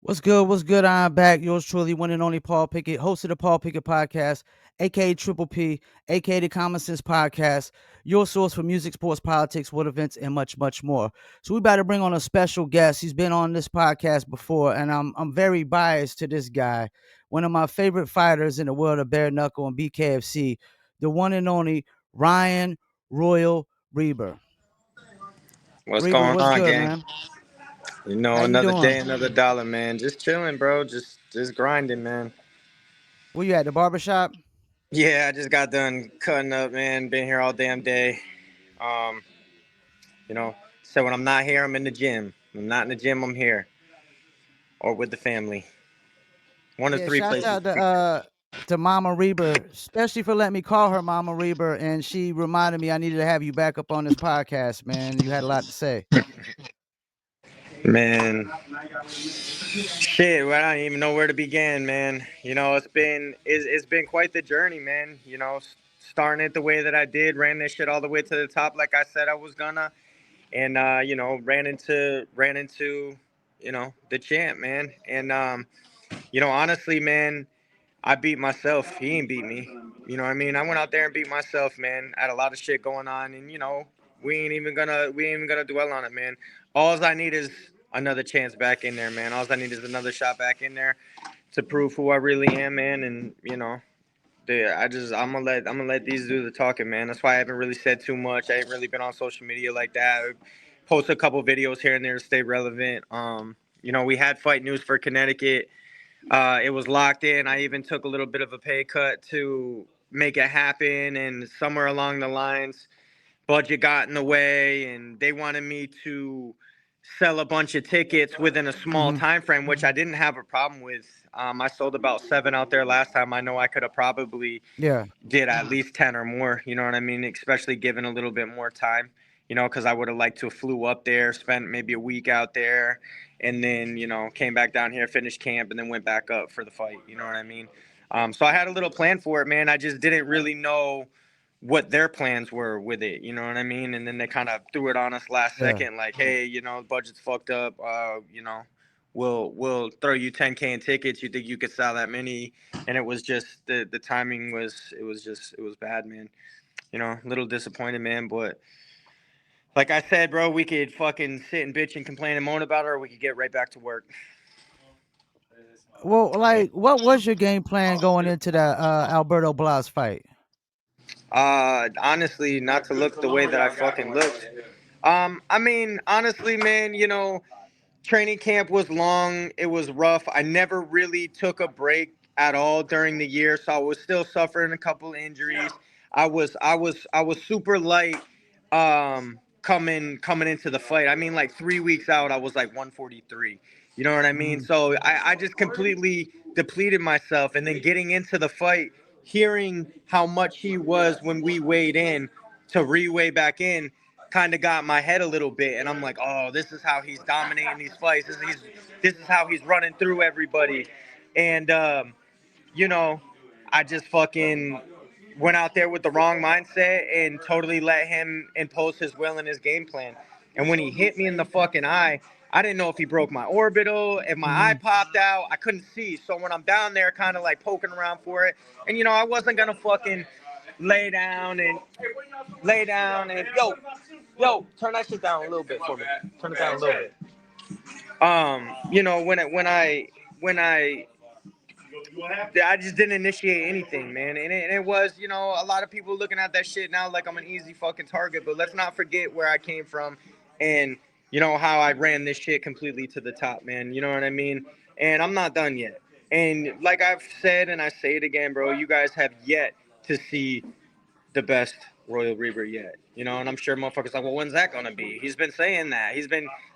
What's good? What's good? I'm back. Yours truly, one and only Paul Pickett, host of the Paul Pickett Podcast, aka Triple P, aka the Common Sense Podcast, your source for music, sports, politics, world events, and much, much more. So we about to bring on a special guest. He's been on this podcast before, and I'm very biased to this guy. One of my favorite fighters in the world of bare knuckle and BKFC, the one and only Ryan Royal Reber. What's Reber, going what's on, good, gang? man? How you Another doing? day, another dollar, man. Just chilling, bro. Just grinding, man. Where you at? The barbershop? Yeah, I just got done cutting up, man. Been here all damn day. Um, you know, so when I'm not here, I'm in the gym. When I'm not in the gym, I'm here or with the family. One of Yeah, three shouts places. out to Mama Reber, especially for letting me call her Mama Reber, and she reminded me I needed to have you back up on this podcast, man. You had a lot to say. Man, shit, well, I don't even know where to begin, man. It's been quite the journey, man. Starting it the way that I did, ran this shit all the way to the top, like I said I was gonna. And ran into the champ, man. And honestly, man, I beat myself. He ain't beat me. You know what I mean? I went out there and beat myself, man. I had a lot of shit going on, and we ain't even gonna dwell on it, man. All I need is another chance back in there, man. All I need is another shot back in there to prove who I really am, man. And I'm gonna let these do the talking, man. That's why I haven't really said too much. I ain't really been on social media like that. I post a couple videos here and there to stay relevant. We had fight news for Connecticut. It was locked in. I even took a little bit of a pay cut to make it happen, and somewhere along the lines, budget got in the way, and they wanted me to sell a bunch of tickets within a small Hmm. time frame, which I didn't have a problem with. I sold about 7 out there last time. I know I could have probably Yeah, did at least 10 or more, you know what I mean? Especially given a little bit more time, because I would have liked to have flew up there, spent maybe a week out there, and then, came back down here, finished camp, and then went back up for the fight, you know what I mean? So I had a little plan for it, man. I just didn't really know what their plans were with it, you know what I mean? And then they kind of threw it on us last yeah. second, like, hey, the budget's fucked up, we'll throw you 10K in tickets. You think you could sell that many? And it was just the timing it was bad, man. A little disappointed, man. But like I said, bro, we could fucking sit and bitch and complain and moan about it, or we could get right back to work. Well, like, what was your game plan going into that Alberto Blas fight? Honestly, not to look the way that I fucking looked. I mean, honestly, man, training camp was long. It was rough. I never really took a break at all during the year, so I was still suffering a couple injuries. I was super light coming into the fight. I mean, like 3 weeks out, I was like 143. You know what I mean? Hmm. So I just completely depleted myself, and then getting into the fight, hearing how much he was when we weighed in to re-weigh back in kind of got my head a little bit, and I'm like, oh, this is how he's dominating these fights. This is how he's running through everybody, and you know, I just fucking went out there with the wrong mindset and totally let him impose his will and his game plan. And when he hit me in the fucking eye, I didn't know if he broke my orbital, if my eye Hmm. popped out. I couldn't see. So when I'm down there, kind of like poking around for it, and I wasn't gonna fucking lay down and yo, turn that shit down a little bit for me. Turn it down a little bit. When I just didn't initiate anything, man. And it was, a lot of people looking at that shit now like I'm an easy fucking target. But let's not forget where I came from and, how I ran this shit completely to the top, man. You know what I mean? And I'm not done yet. And like I've said, and I say it again, bro, you guys have yet to see the best Royal Reaver yet. And I'm sure motherfuckers like, well, when's that gonna be? He's been saying that.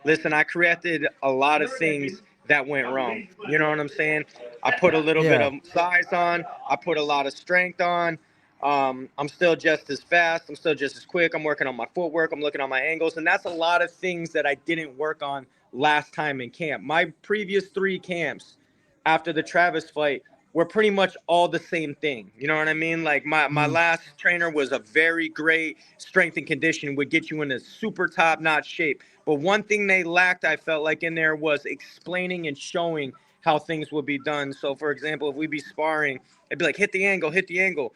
Listen, I corrected a lot of things that went wrong. You know what I'm saying? I put a little bit Yeah. of size on. I put a lot of strength on. I'm still just as fast. I'm still just as quick. I'm working on my footwork. I'm looking on my angles, and that's a lot of things that I didn't work on last time in camp. My previous 3 camps after the Travis fight, were pretty much all the same thing. You know what I mean? Like my Mm, last trainer was a very great strength and conditioning, would get you in a super top notch shape. But one thing they lacked, I felt like in there, was explaining and showing how things would be done. So for example, if we be sparring, it'd be like hit the angle, hit the angle.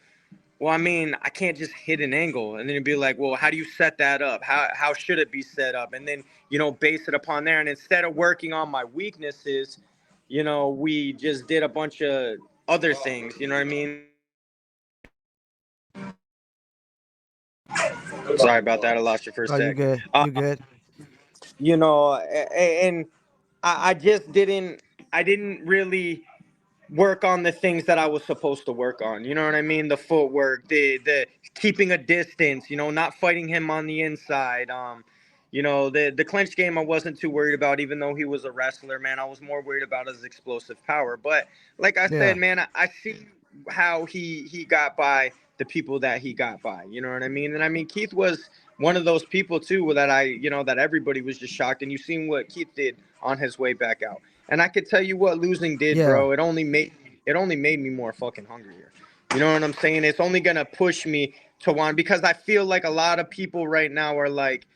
Well, I mean, I can't just hit an angle, and then it'd be like, well, how do you set that up? How should it be set up? And then base it upon there. And instead of working on my weaknesses, we just did a bunch of other things. You know what I mean? Sorry about that. I lost you for a oh, you sec. good? Uh, You good? and I just didn't. I didn't really work on the things that I was supposed to work on. You know what I mean? The footwork, the keeping a distance. Not fighting him on the inside. The clinch game I wasn't too worried about, even though he was a wrestler. Man, I was more worried about his explosive power. But like I said, Yeah, man, I see how he got by the people that he got by. You know what I mean? And I mean Keith was one of those people too that that everybody was just shocked. And you seen what Keith did on his way back out. And I could tell you what losing did, yeah, bro. It only made me more fucking hungrier. You know what I'm saying? It's only gonna push me to want, because I feel like a lot of people right now are like,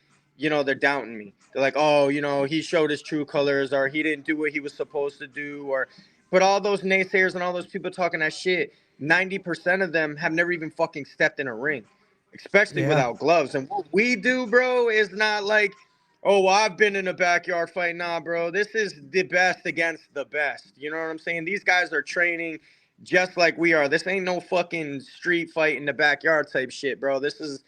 they're doubting me. They're like, oh, he showed his true colors, or he didn't do what he was supposed to do, or but all those naysayers and all those people talking that shit, 90% of them have never even fucking stepped in a ring, especially yeah. without gloves. And what we do, bro, is not like, oh, well, I've been in a backyard fight. Nah, bro. This is the best against the best. You know what I'm saying? These guys are training just like we are. This ain't no fucking street fight in the backyard type shit, bro. This is,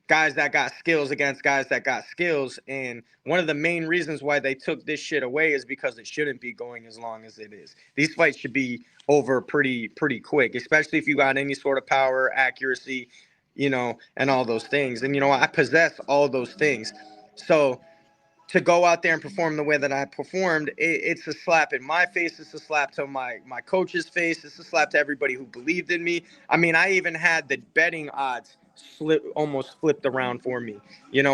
guys that got skills against guys that got skills. And one of the main reasons why they took this shit away is because it shouldn't be going as long as it is. These fights should be over pretty quick, especially if you got any sort of power, accuracy, and all those things. And I possess all those things. So to go out there and perform the way that I performed, it's a slap in my face. It's a slap to my coach's face. It's a slap to everybody who believed in me. I mean, I even had the betting odds almost flipped around for me.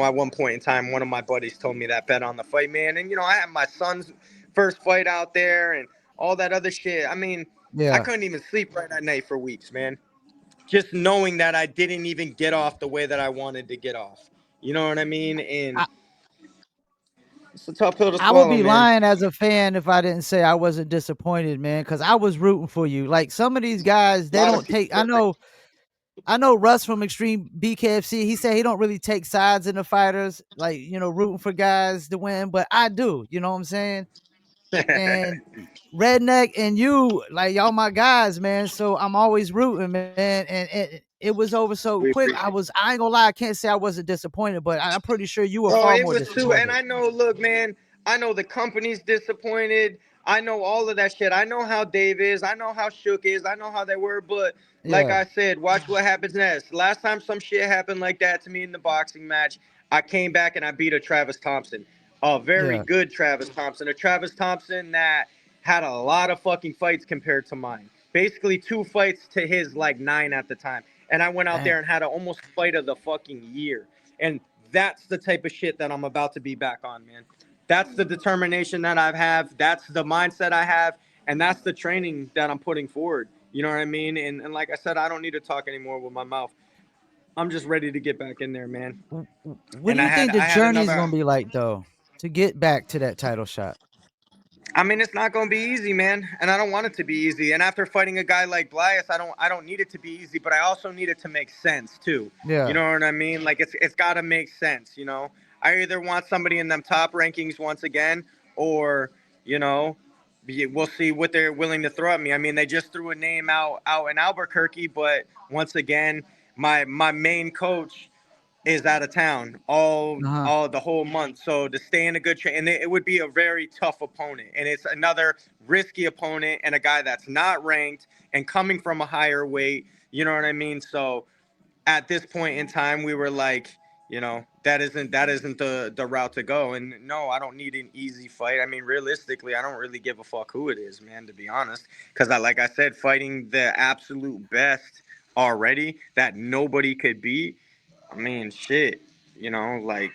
At one point in time, one of my buddies told me that bet on the fight, man. And I had my son's first fight out there and all that other shit. I mean, I Yeah. couldn't even sleep right at night for weeks, man. Just knowing that I didn't even get off the way that I wanted to get off. You know what I mean? And I, it's a tough pill to I would swallow, be man. lying as a fan if I didn't say I wasn't disappointed, man, because I was rooting for you. Like some of these guys, A they lot of don't people take. I were. know. I know Russ from Extreme BKFC. He said he don't really take sides in the fighters, like rooting for guys to win, but I do. You know what I'm saying? And Redneck and you, like y'all my guys, man. So I'm always rooting, man. And it was over so We quick. appreciate it. I ain't gonna lie, I can't say I wasn't disappointed, but I'm pretty sure you were Oh, far it more was too. And disappointed. I know, look, man, I know the company's disappointed. I know all of that shit. I know how Dave is. I know how Shook is. I know how they were. But like Yeah, I said, watch what happens next. Last time some shit happened like that to me in the boxing match, I came back and I beat a Travis Thompson. A very yeah, good Travis Thompson. A Travis Thompson that had a lot of fucking fights compared to mine. Basically, two fights to his like nine at the time. And I went out damn. there and had a almost fight of the fucking year. And that's the type of shit that I'm about to be back on, man. That's the determination that I have. That's the mindset I have. And that's the training that I'm putting forward. You know what I mean? And like I said, I don't need to talk anymore with my mouth. I'm just ready to get back in there, man. What do And you think the I had journey is another. gonna be like though to get back to that title shot? I mean, it's not going to be easy, man, and I don't want it to be easy. And after fighting a guy like Blas, I don't need it to be easy, but I also need it to make sense too. You Yeah, know what I mean? Like it's got to make sense. I either want somebody in them top rankings once again, or you know, we'll see what they're willing to throw at me. I mean, they just threw a name out in Albuquerque, but once again, my main coach is out of town uh huh, all the whole month. So to stay in a good train, and it would be a very tough opponent, and it's another risky opponent, and a guy that's not ranked and coming from a higher weight. You know what I mean? So at this point in time, we were like, that isn't the route to go. And no, I don't need an easy fight. I mean, realistically, I don't really give a fuck who it is, man. To be honest, because like I said, fighting the absolute best already that nobody could beat. I mean, shit. Like,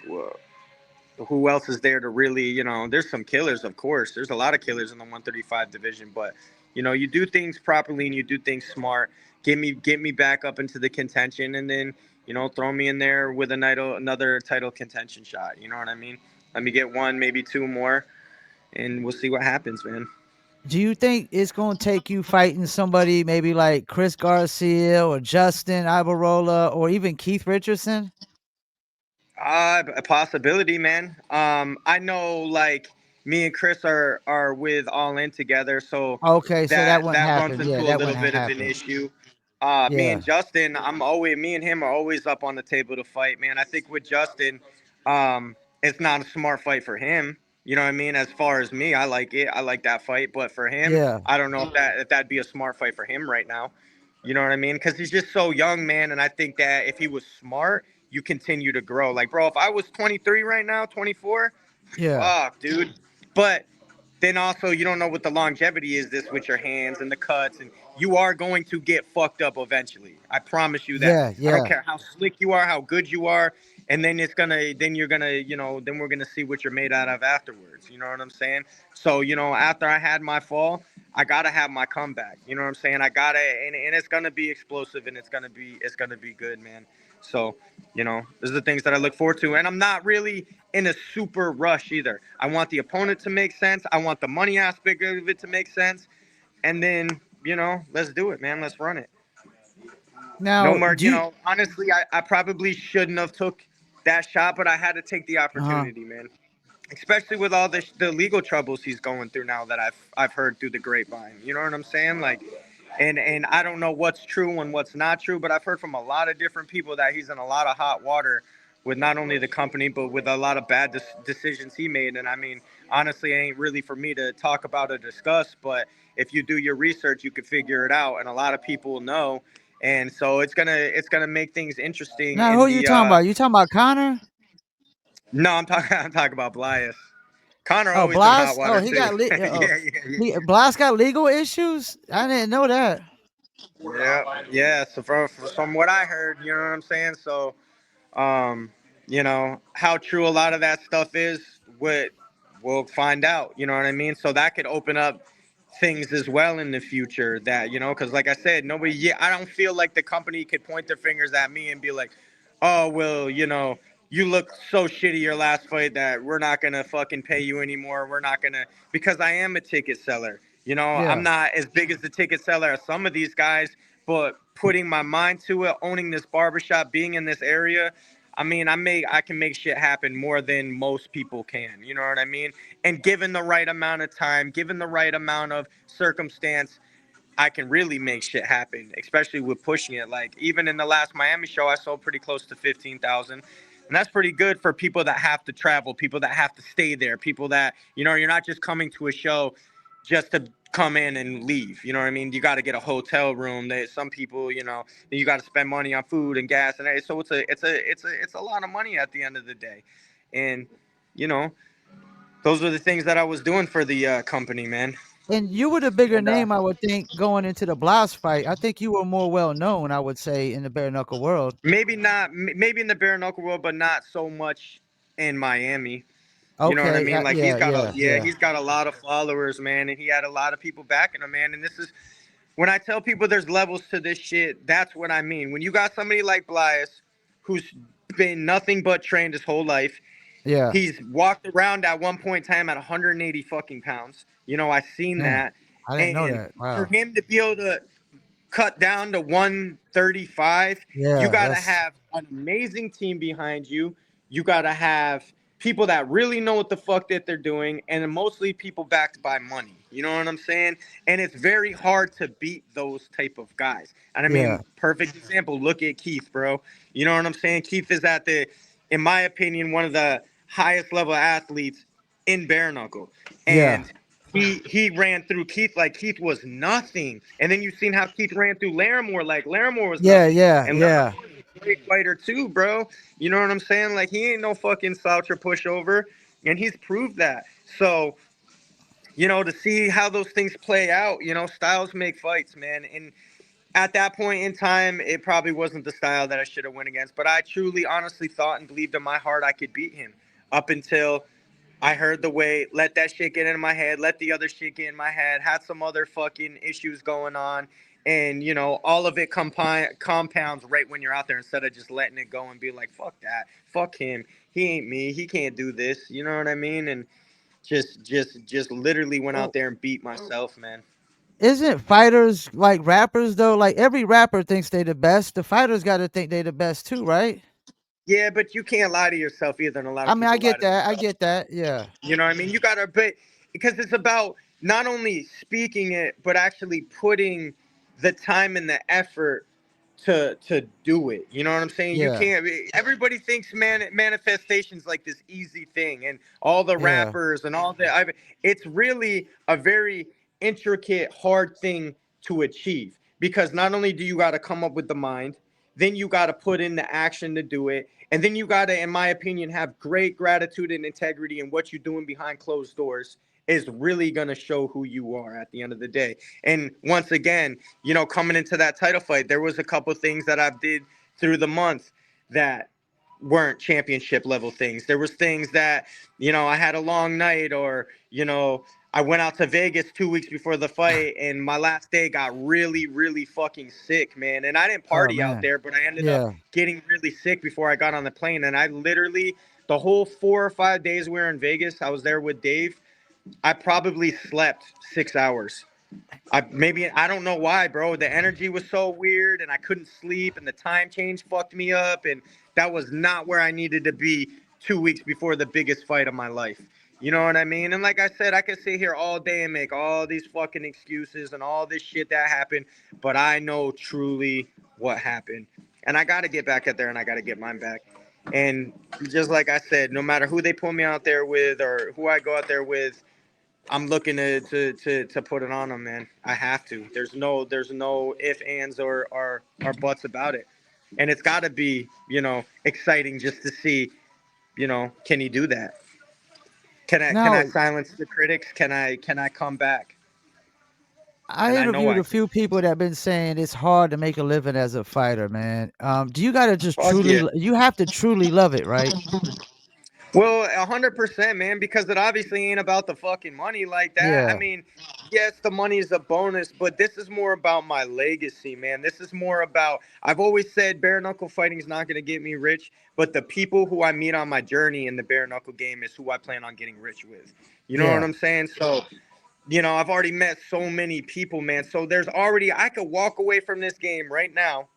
who else is there to really? There's some killers, of course. There's a lot of killers in the 135 division, but You do things properly and you do things smart. Get me back up into the contention, and then throw me in there with another title contention shot. You know what I mean? Let me get one, maybe two more, and we'll see what happens, man. Do you think it's gonna take you fighting somebody maybe like Chris Garcia or Justin Ibarola or even Keith Richardson? A possibility, man. I know, like, me and Chris are with All In together, so Okay, so that that wouldn't that runs happen. Yeah, into a that little wouldn't bit of an happen. issue. Me Yeah, and Justin, me and him are always up on the table to fight, man. I think with Justin, it's not a smart fight for him. You know what I mean? As far as me, I like it. I like that fight, but for him, yeah, I don't know if that'd be a smart fight for him right now. You know what I mean? Because he's just so young, man. And I think that if he was smart, you continue to grow. Like, bro, if I was 23 right now, 24, yeah, fuck, dude. But then also, you don't know what the longevity is this with your hands and the cuts, and you are going to get fucked up eventually. I promise you that. yeah, I don't yeah. care how slick you are, how good you are, and then you're gonna, then we're gonna see what you're made out of afterwards. You know what I'm saying? So, after I had my fall, I gotta have my comeback. You know what I'm saying? I gotta, and it's gonna be explosive, and it's gonna be good, man. So, these are the things that I look forward to, and I'm not really in a super rush either. I want the opponent to make sense. I want the money aspect of it to make sense, and then let's do it, man. Let's run it. No Now, more, do you? honestly, I probably shouldn't have took that shot, but I had to take the Uh-huh. opportunity, man. Especially with all the legal troubles he's going through now that I've heard through the grapevine. You know what I'm saying? Like, and I don't know what's true and what's not true, but I've heard from a lot of different people that he's in a lot of hot water with not only the company but with a lot of bad decisions he made. And I mean, honestly, it ain't really for me to talk about or discuss, but if you do your research, you could figure it out, and a lot of people know. And so it's gonna make things interesting Now, who in are you the talking about? You talking about Connor? no, I'm talking about Blas. Connor Oh, always in hot Blas. Oh, water he too. got Yeah, yeah, yeah. Blas got legal issues. I didn't know that. Yeah, yeah. So from what I heard, you know what I'm saying. So, um, how true a lot of that stuff is, what we'll find out. You know what I mean. So that could open up things as well in the future. That because like I said, nobody. Yeah, I don't feel like the company could point their fingers at me and be like, oh well, you look so shitty your last fight that we're not gonna fucking pay you anymore. We're not gonna because I am a ticket seller. I'm Yeah, not as big as the ticket seller as some of these guys, but putting my mind to it, owning this barbershop, being in this area, I mean, I can make shit happen more than most people can. You know what I mean? And given the right amount of time, given the right amount of circumstance, I can really make shit happen, especially with pushing it. Like even in the last Miami show, I sold pretty close to 15,000, and that's pretty good for people that have to travel, people that have to stay there, people that you're not just coming to a show just to come in and leave. You know what I mean? You got to get a hotel room. That some people, you got to spend money on food and gas, and so it's a lot of money at the end of the day, and you know those are the things that I was doing for the company, man. and you were the bigger And name, I would think, going into the Blas fight. I think you were more well known, I would say, in the bare knuckle world. maybe not, maybe in the bare knuckle world, but not so much in Miami. You know what I Okay, mean? Like yeah, yeah, yeah, he's got a lot of followers, man, and he had a lot of people backing him, man. And this is when I tell people there's levels to this shit. That's what I mean. When you got somebody like Blas, who's been nothing but trained his whole life, yeah. he's walked around at one point in time at 180 fucking pounds. I've seen Damn, that, I didn't know and that. for Wow. him to be able to cut down to 135, you Yeah, got to that's have an amazing team behind you. You got to have people that really know what the fuck that they're doing, and mostly people backed by money. You know what I'm saying? And it's very hard to beat those type of guys. And I yeah, mean, perfect example. Look at Keith, bro. You know what I'm saying? Keith is in my opinion, one of the highest level athletes in bare knuckle, yeah, and he ran through Keith like Keith was nothing. And then you've seen how Keith ran through Larimore like Larimore was yeah, nothing. yeah, And yeah. Larimore is a great fighter too, bro. You know what I'm saying? Like he ain't no fucking slouch or pushover, and he's proved that. So to see how those things play out, styles make fights, man. And at that point in time, it probably wasn't the style that I should have went against. But I truly, honestly thought and believed in my heart I could beat him up until I heard the weight, let that shit get in my head, let the other shit get in my head, had some other fucking issues going on. And, all of it compounds right when you're out there instead of just letting it go and be like, fuck that. Fuck him. He ain't me. He can't do this. You know what I mean? And just literally went out Well, there and beat myself, man. isn't fighters like rappers though? Like every rapper thinks they the best. The fighters got to think they the best too, right? Yeah, but you can't lie to yourself either. And a lot I of mean, I people lie get to that. I themselves. get that. Yeah. You know what I mean? You gotta, but because it's about not only speaking it, but actually putting the time and the effort to do it. You know what I'm saying? You Yeah. can't. Everybody thinks manifestations like this easy thing, and all the Yeah. rappers and all that. It's really a very intricate, hard thing to achieve because not only do you got to come up with the mind, then you got to put in the action to do it, and then you got to, in my opinion, have great gratitude and integrity in what you're doing behind closed doors is really going to show who you are at the end of the day. And once again, coming into that title fight, there was a couple things that I did through the month that weren't championship level things. There was things that, I had a long night or, I went out to Vegas 2 weeks before the fight and my last day got really, really fucking sick, man. And I didn't Oh party out man. there, but I ended up Yeah. getting really sick before I got on the plane. And I literally, the whole 4 or 5 days we were in Vegas, I was there with Dave. I probably slept 6 hours. I don't know why, bro. The energy was so weird, and I couldn't sleep, and the time change fucked me up, and that was not where I needed to be 2 weeks before the biggest fight of my life. You know what I mean? And like I said, I could sit here all day and make all these fucking excuses and all this shit that happened, but I know truly what happened, and I got to get back out there, and I got to get mine back. And just like I said, no matter who they put me out there with or who I go out there with, I'm looking to put it on them, man. I have to. There's no if, ands, or buts about it. And it's got to be, exciting just to see, can he do that? Can I Now, silence the critics? Can I come back? I And I know interviewed I a can. few people that been saying it's hard to make a living as a fighter, man. Do you gotta just Fuck yeah. you have to truly love it, right? Well, 100%, man, because it obviously ain't about the fucking money like that. I Yeah. mean, yes, the money is a bonus, but this is more about my legacy, man. This is more about, I've always said bare knuckle fighting is not going to get me rich, but the people who I meet on my journey in the bare knuckle game is who I plan on getting rich with. You know what Yeah. I'm saying? So, I've already met so many people, man. So there's already, I could walk away from this game right now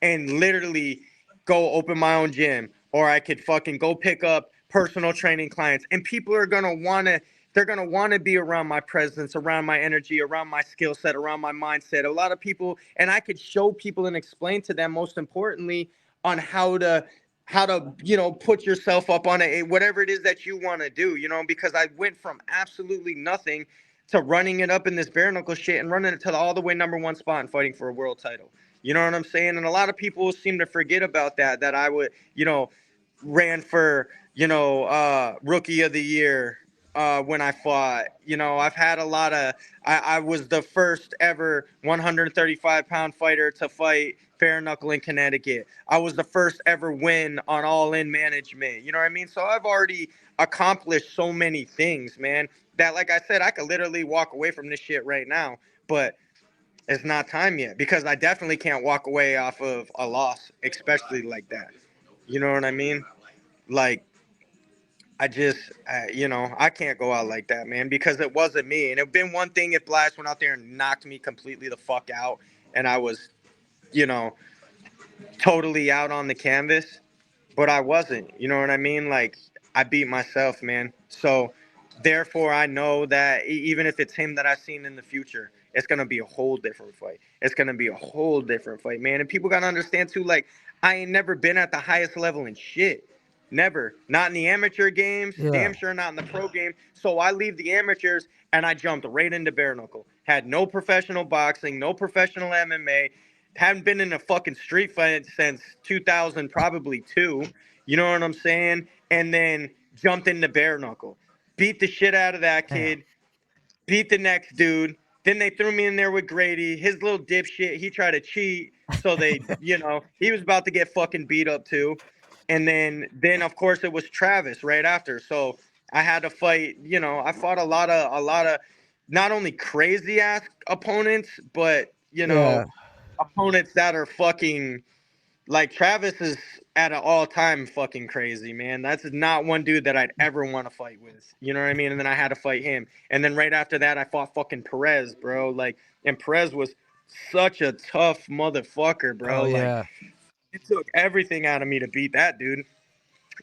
and literally go open my own gym, or I could fucking go pick up personal training clients, and people are going to want to, they're going to want to be around my presence, around my energy, around my skill set, around my mindset. A lot of people, and I could show people and explain to them, most importantly, on how to put yourself up on a whatever it is that you want to do, because I went from absolutely nothing to running it up in this bare knuckle shit and running it to the all the way number one spot and fighting for a world title. You know what I'm saying? And a lot of people seem to forget about that I would, ran for, rookie of the year when I fought. I've had a lot of, I was the first ever 135-pound fighter to fight bare knuckle in Connecticut. I was the first ever win on all in management. You know what I mean? So I've already accomplished so many things, man, that like I said, I could literally walk away from this shit right now. But it's not time yet because I definitely can't walk away off of a loss, especially like that. You know what I mean? Like, I can't go out like that, man, because it wasn't me. And it'd been one thing if Blas went out there and knocked me completely the fuck out and I was, you know, totally out on the canvas, but I wasn't. You know what I mean? Like, I beat myself, man. So therefore, I know that even if it's him that I've seen in the future, it's gonna be a whole different fight. It's gonna be a whole different fight, man. And people gotta understand too. Like, I ain't never been at the highest level in shit. Never. Not in the amateur games. Yeah. Damn sure not in the pro game. So I leave the amateurs and I jumped right into bare knuckle. Had no professional boxing, no professional MMA. Haven't been in a fucking street fight since 2000, probably two. You know what I'm saying? And then jumped into bare knuckle. Beat the shit out of that Damn. kid. Beat the next dude. Then they threw me in there with Grady. His little dipshit, he tried to cheat. So he was about to get fucking beat up too. And then of course it was Travis right after. So I had to fight. I fought a lot of not only crazy ass opponents, but Yeah. opponents that are fucking like Travis is at an all time fucking crazy, man. That's not one dude that I'd ever want to fight with. You know what I mean? And then I had to fight him. And then right after that, I fought fucking Perez, bro. Like, and Perez was such a tough motherfucker, Oh bro. Like, yeah. it took everything out of me to beat that dude.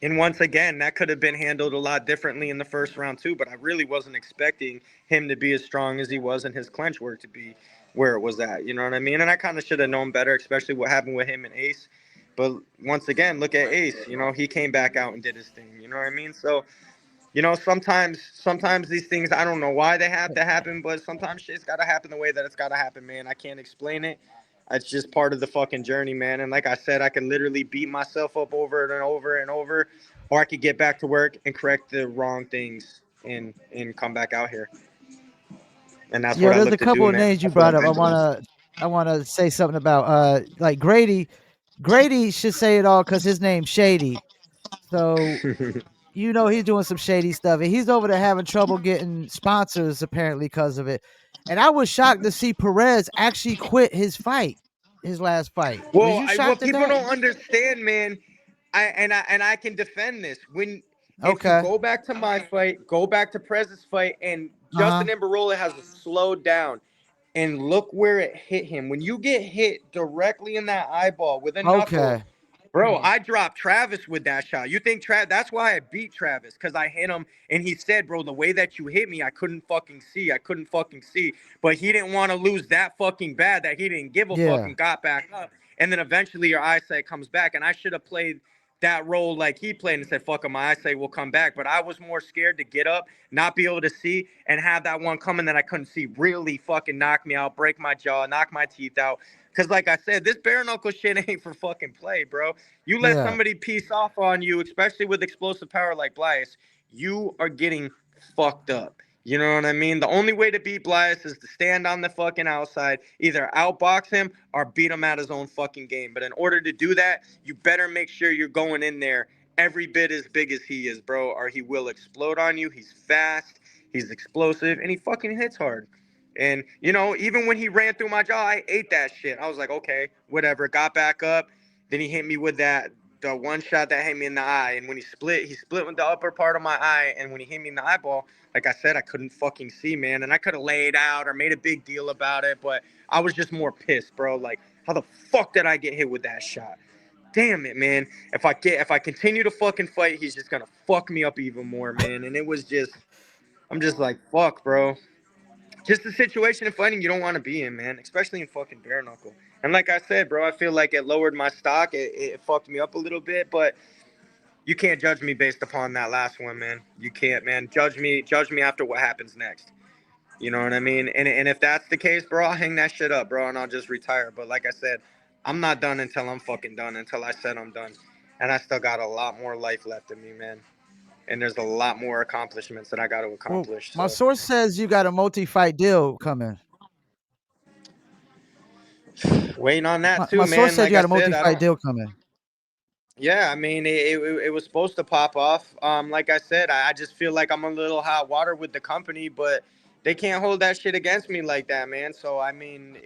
And once again, that could have been handled a lot differently in the first round too. But I really wasn't expecting him to be as strong as he was and his clinch work to be where it was at. You know what I mean? And I kind of should have known better, especially what happened with him and Ace. But once again, look at Ace. He came back out and did his thing. You know what I mean? So sometimes these things, I don't know why they have to happen, but sometimes shit's got to happen the way that it's got to happen, man. I can't explain it. It's just part of the fucking journey, man. And like I said, I can literally beat myself up over and over and over, or I could get back to work and correct the wrong things and come back out here. And that's Yo, what I there's look a to do, couple of man. names you That's what brought I've up. been doing. I wanna say something about like Grady. Grady should say it all because his name's Shady. So he's doing some shady stuff, and he's over there having trouble getting sponsors apparently because of it. And I was shocked to see Perez actually quit his last fight. Was Well, you what shocked at people that? don't understand, man, I can defend this. When if you Okay. go back to my fight, go back to Prez's fight, and Uh huh. Justin Imbarola has slowed down, and look where it hit him. When you get hit directly in that eyeball with a knuckle, Okay. bro, I dropped Travis with that shot. You think Travis? That's why I beat Travis, because I hit him, and he said, "Bro, the way that you hit me, I couldn't fucking see. I couldn't fucking see." But he didn't want to lose that fucking bad that he didn't give a fuck Yeah. and got back up. And then eventually your eyesight comes back, and I should have played that role like he played and said, "Fuck him, my eyesight will come back." But I was more scared to get up, not be able to see, and have that one coming that I couldn't see really fucking knock me out, break my jaw, knock my teeth out. Because, like I said, this bare knuckle shit ain't for fucking play, bro. You let Yeah. somebody piece off on you, especially with explosive power like Blas, you are getting fucked up. You know what I mean? The only way to beat Blas is to stand on the fucking outside, either outbox him or beat him at his own fucking game. But in order to do that, you better make sure you're going in there every bit as big as he is, bro, or he will explode on you. He's fast, he's explosive, and he fucking hits hard. And even when he ran through my jaw, I ate that shit. I was like, okay, whatever. Got back up. Then he hit me with the one shot that hit me in the eye. And when he split with the upper part of my eye. And when he hit me in the eyeball, like I said, I couldn't fucking see, man. And I could have laid out or made a big deal about it, but I was just more pissed, bro. Like, how the fuck did I get hit with that shot? Damn it, man. If I continue to fucking fight, he's just gonna fuck me up even more, man. And it was just, I'm just like, fuck, bro. Just the situation of fighting you don't want to be in, man, especially in fucking bare knuckle. And like I said, bro, I feel like it lowered my stock. It fucked me up a little bit, but you can't judge me based upon that last one, man. You can't, man. Judge me after what happens next. You know what I mean? And if that's the case, bro, I'll hang that shit up, bro, and I'll just retire. But like I said, I'm not done until I'm fucking done. Until I said I'm done, and I still got a lot more life left in me, man. And there's a lot more accomplishments that I got to Well, accomplish. my So source says you got a multi-fight deal coming. waiting on that My too, source man. said you Like I got a said, I multi-fight don't. deal coming. Yeah, I mean, it was supposed to pop off. Like I said, I just feel like I'm a little hot water with the company, but they can't hold that shit against me like that, man. So I mean,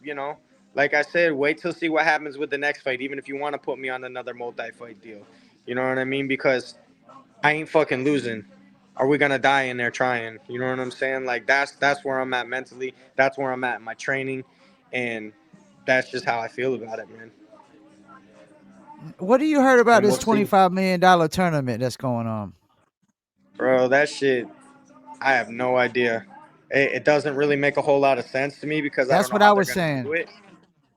you know, like I said, wait till see what happens with the next fight. Even if you want to put me on another multi-fight deal, you know what I mean? Because I ain't fucking losing. Are we gonna die in there trying? You know what I'm saying? Like that's where I'm at mentally. That's where I'm at in my training, and that's just how I feel about it, man. What do you heard about And this we'll see, $25 million tournament that's going on? bro. That shit, I have no idea. It doesn't really make a whole lot of sense to me because I don't That's know what I how they're was gonna saying. do it.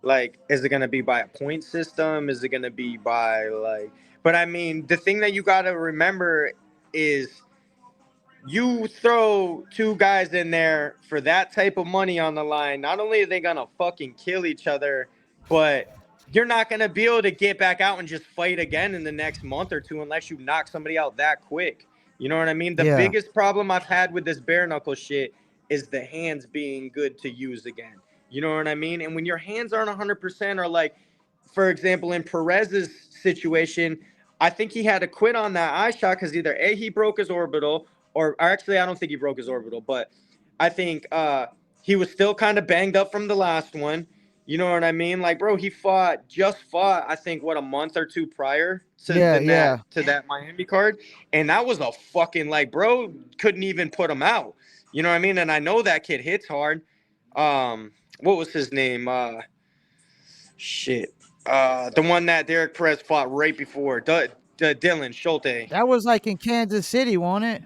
Like, is it gonna be by a point system? Is it gonna be by like? But I mean, the thing that you gotta remember is you throw two guys in there for that type of money on the line, not only are they gonna fucking kill each other, but you're not gonna be able to get back out and just fight again in the next month or two unless you knock somebody out that quick. You know what I mean? The Yeah. biggest problem I've had with this bare knuckle shit is the hands being good to use again. You know what I mean? And when your hands aren't 100% or like, for example, in Perez's situation, I think he had to quit on that eye shot because either A, he broke his orbital, or actually, I don't think he broke his orbital, but I think he was still kind of banged up from the last one. You know what I mean? Like, bro, he just fought, I think, what, a month or two prior to Yeah, the yeah. to that Miami card, and that was a fucking like, bro, couldn't even put him out. You know what I mean? And I know that kid hits hard. What was his name? Shit. The one that Derek Perez fought right before, Dylan Schulte. That was like in Kansas City, wasn't it?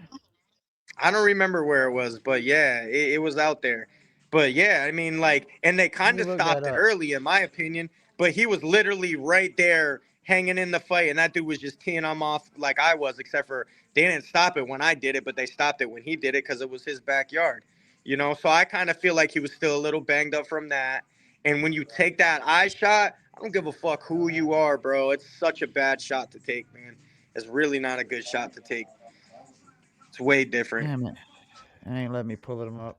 I don't remember where it was, but yeah, it was out there. But yeah, I mean, like, and they Let kind me of look that stopped it up. early, in my opinion. But he was literally right there, hanging in the fight, and that dude was just teeing him off like I was, except for they didn't stop it when I did it, but they stopped it when he did it because it was his backyard. You know, so I kind of feel like he was still a little banged up from that. And when you take that eye shot, I don't give a fuck who you are, bro. It's such a bad shot to take, man. It's really not a good shot to take. It's way different. Damn it. It ain't let me pull him up.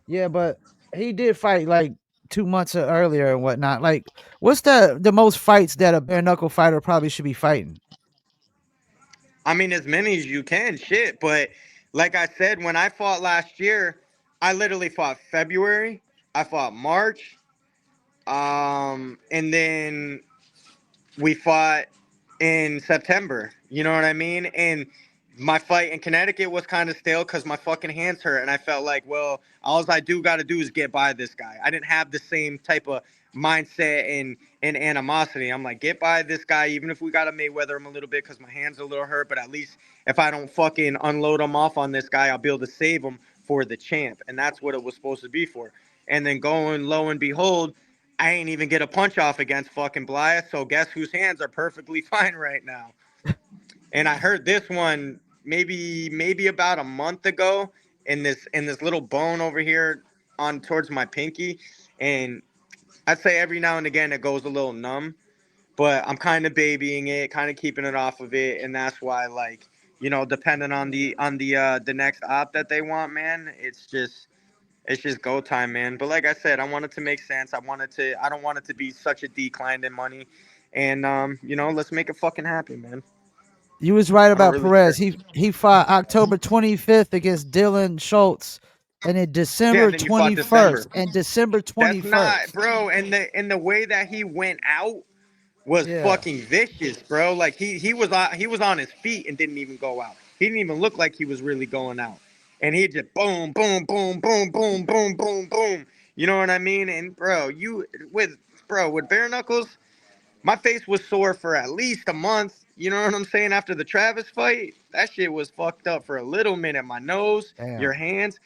Yeah, but he did fight like 2 months earlier and whatnot. Like, what's the most fights that a bare knuckle fighter probably should be fighting? I mean, as many as you can, shit. But like I said, when I fought last year, I literally fought February, I fought March, and then we fought in September. You know what I mean? And my fight in Connecticut was kind of stale because my fucking hands hurt, and I felt like, well, all I do got to do is get by this guy. I didn't have the same type of mindset and animosity. I'm like, get by this guy, even if we got to Mayweather him a little bit because my hands are a little hurt. But at least if I don't fucking unload him off on this guy, I'll be able to save him for the champ, and that's what it was supposed to be for. And then going low and behold, I ain't even get a punch off against fucking Blas. So guess whose hands are perfectly fine right now? And I heard this one maybe about a month ago in this little bone over here on towards my pinky, and I'd say every now and again it goes a little numb, but I'm kind of babying it, kind of keeping it off of it, and that's why like depending on the next op that they want, man, it's just go time, man. But like I said, I want it to make sense. I don't want it to be such a decline in money. And let's make it fucking happen, man. You was right I don't about really Perez. care. He fought October 25th against Dylan Schultz, and then Yeah, December and then you fought 21st. December. And December That's not, 21st. bro. And the way that he went out was Yeah. fucking vicious, bro. Like he was on his feet and didn't even go out. He didn't even look like he was really going out. And he just boom, boom, boom, boom, boom, boom, boom, boom. You know what I mean? And bro with bare knuckles, my face was sore for at least a month. You know what I'm saying? After the Travis fight, that shit was fucked up for a little minute. My nose, your Damn. hands.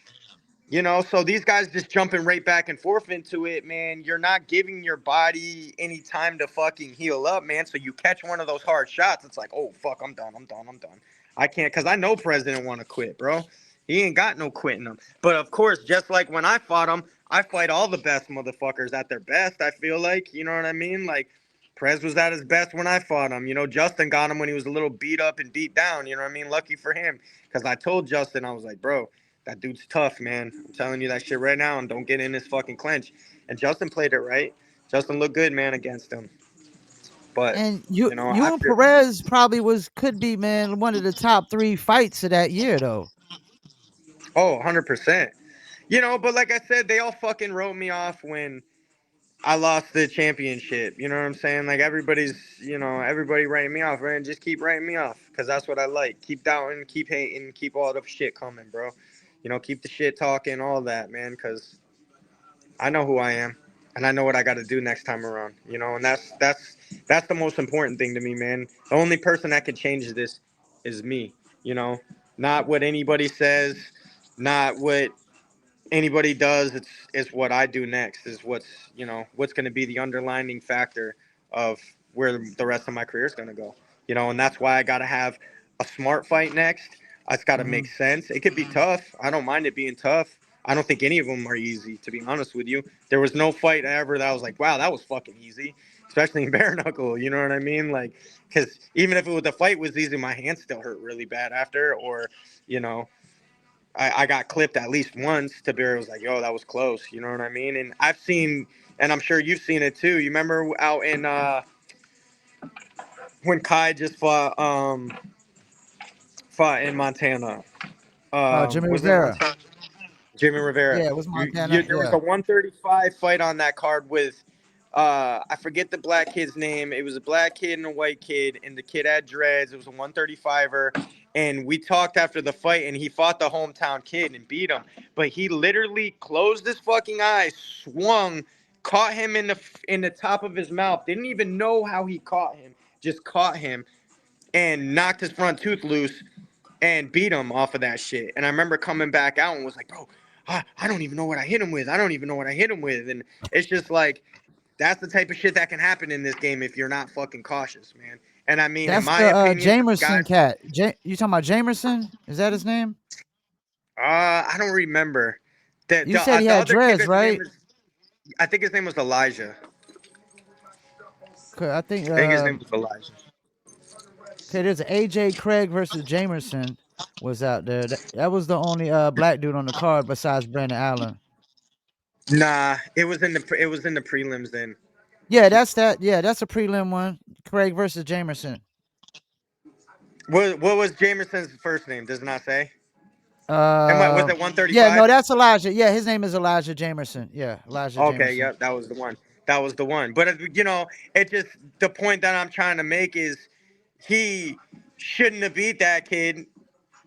So these guys just jumping right back and forth into it, man. You're not giving your body any time to fucking heal up, man. So you catch one of those hard shots, it's like, oh fuck, I'm done, I'm done, I'm done. I can't, cause I know President want to quit, bro. He ain't got no quitting him. But of course, just like when I fought him, I fight all the best motherfuckers at their best. I feel like, you know what I mean? Like Prez was at his best when I fought him. Justin got him when he was a little beat up and beat down. You know what I mean? Lucky for him, cause I told Justin, I was like, bro, that dude's tough, man. I'm telling you that shit right now, and don't get in his fucking clinch. And Justin played it right. Justin looked good, man, against him. But And you I you and feel Perez probably could be, man, one of the top 3 fights of that year though. 100%. But like I said, they all fucking wrote me off when I lost the championship. You know what I'm saying? Like everybody writing me off, man. Just keep writing me off, cause that's what I like. Keep doubting, keep hating, keep all the shit coming, bro. Keep the shit talking, all that, man. Cause I know who I am, and I know what I got to do next time around. And that's the most important thing to me, man. The only person that can change this is me. You know, not what anybody says, not what anybody does. It's what I do next. Is what's going to be the underlining factor of where the rest of my career is going to go. And that's why I got to have a smart fight next. It's got to make Mhm. sense. It could be tough. I don't mind it being tough. I don't think any of them are easy, to be honest with you. There was no fight ever that I was like, wow, that was fucking easy, especially in bare knuckle. You know what I mean? Like, because even if the fight was easy, my hands still hurt really bad after, or you know, I got clipped at least once. Tabira was like, yo, that was close. You know what I mean? And I've seen, and I'm sure you've seen it too. You remember out in when Kai just fought in Montana. Jimmy Was it Rivera. Montana? Jimmy Rivera. Yeah, it was Montana. There was Yeah. a 135 fight on that card with, I forget the black kid's name. It was a black kid and a white kid, and the kid had dreads. It was a 135er, and we talked after the fight, and he fought the hometown kid and beat him. But he literally closed his fucking eyes, swung, caught him in the top of his mouth. Didn't even know how he caught him. Just caught him and knocked his front tooth loose and beat him off of that shit. And I remember coming back out and was like, bro, I don't even know what I hit him with. I don't even know what I hit him with. And it's just like, that's the type of shit that can happen in this game if you're not fucking cautious, man. And I mean, in That's my the opinion, the Jamerson guys, cat. You talking about Jamerson? Is that his name? I don't remember. You said he The had other kid, dreads, his name right? is, I think his name was Elijah. 'Cause I think I think his name was Elijah. okay, there's AJ Craig versus Jamerson was out there. That was the only black dude on the card besides Brandon Allen. Nah, it was in the prelims then. Yeah, that's that. Yeah, that's a prelim one. Craig versus Jamerson. What was Jameson's first name? Does it not say? And what was Uh, it? yeah, no, 135. that's Elijah. Yeah, his name is Elijah Jamerson. Yeah, Elijah Okay, Jamerson. yep, that was the one. That was the one. But it just the point that I'm trying to make is he shouldn't have beat that kid.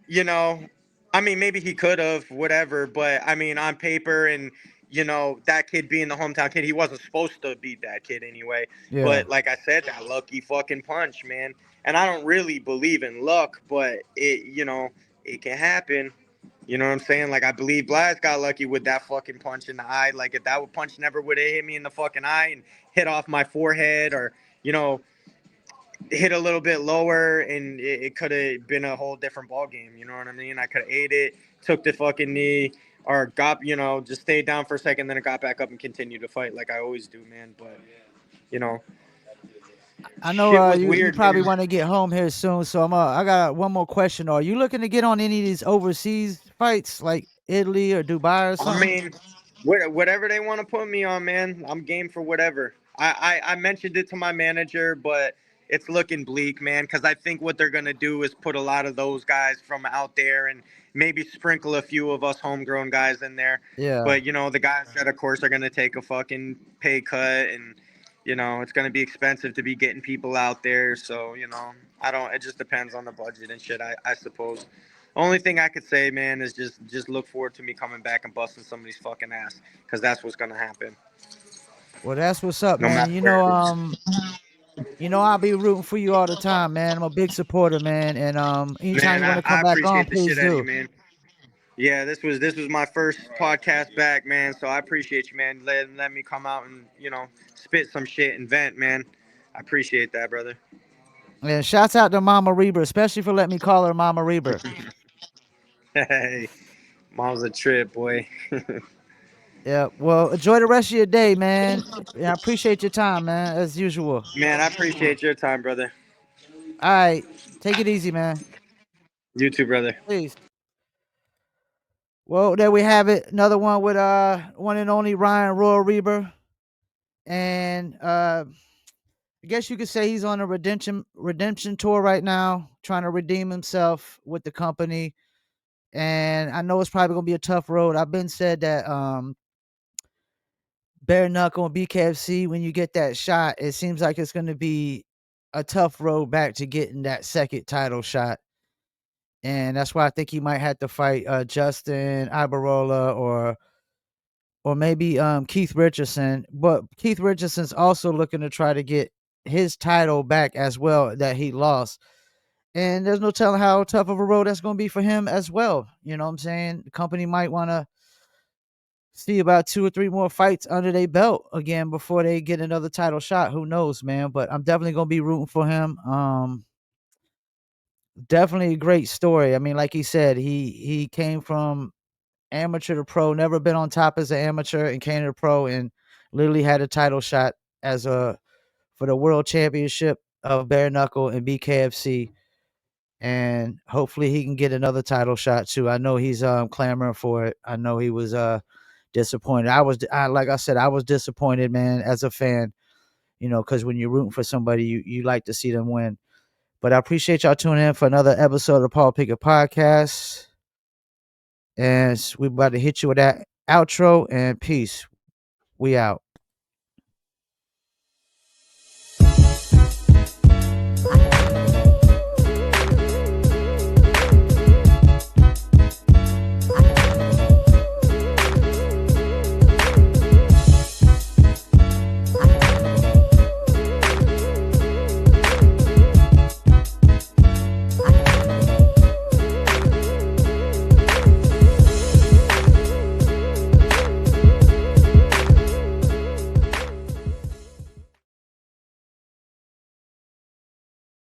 You know, I mean, maybe he could have, whatever. But I mean, on paper and that kid being the hometown kid, he wasn't supposed to beat that kid anyway. Yeah. But like I said, that lucky fucking punch, man. And I don't really believe in luck, but it can happen. You know what I'm saying? Like I believe Blas got lucky with that fucking punch in the eye. Like if that punch never would have hit me in the fucking eye and hit off my forehead, or you know hit a little bit lower, and it could have been a whole different ball game. You know what I mean? I could have ate it, took the fucking knee, or just stayed down for a second, then it got back up and continued to fight like I always do, man. But you know, I know shit was you weird, probably man. want to get home here soon, so I got one more question. Are you looking to get on any of these overseas fights like Italy or Dubai or I something? mean, whatever they want to put me on, man. I'm game for whatever. I mentioned it to my manager, but it's looking bleak, man. Because I think what they're gonna do is put a lot of those guys from out there and maybe sprinkle a few of us homegrown guys in there. Yeah. But the guys that, of course, are gonna take a fucking pay cut, and it's gonna be expensive to be getting people out there. So I don't. It just depends on the budget and shit. I suppose. Only thing I could say, man, is just look forward to me coming back and busting somebody's fucking ass, because that's what's gonna happen, Well, that's what's up, no man. matter where it is. I'll be rooting for you all the time, man. I'm a big supporter, man. And anytime Man, you want to I come back on, appreciate the please shit out of you, do. man. Yeah, this was my first podcast back, man. So I appreciate you, man. Let me come out and spit some shit and vent, man. I appreciate that, brother. And shouts out to Mama Reber, especially for letting me call her Mama Reber. Hey, mom's a trip, boy. Yeah. Well, enjoy the rest of your day, man. And I appreciate your time, man, as usual. Man, I appreciate your time, brother. All right. Take it easy, man. You too, brother. Please. Well, there we have it. Another one with one and only Ryan Royal Reber. And I guess you could say he's on a redemption tour right now, trying to redeem himself with the company. And I know it's probably gonna be a tough road. I've been said that bare knuckle and BKFC, when you get that shot, it seems like it's gonna be a tough road back to getting that second title shot. And that's why I think he might have to fight Justin Ibarola or maybe Keith Richardson. But Keith Richardson's also looking to try to get his title back as well that he lost. And there's no telling how tough of a road that's going to be for him as well. You know what I'm saying? The company might want to see about 2 or 3 more fights under their belt again before they get another title shot. Who knows, man? But I'm definitely going to be rooting for him. Definitely a great story. I mean, like he said, he came from amateur to pro, never been on top as an amateur, and came to pro and literally had a title shot as a for the world championship of bare knuckle and BKFC. And hopefully he can get another title shot too. I know he's clamoring for it. I know he was disappointed. Like I said, I was disappointed, man, as a fan, because when you're rooting for somebody, you like to see them win. But I appreciate y'all tuning in for another episode of the Paul Pickett Podcast. And we about to hit you with that outro, and peace. We out.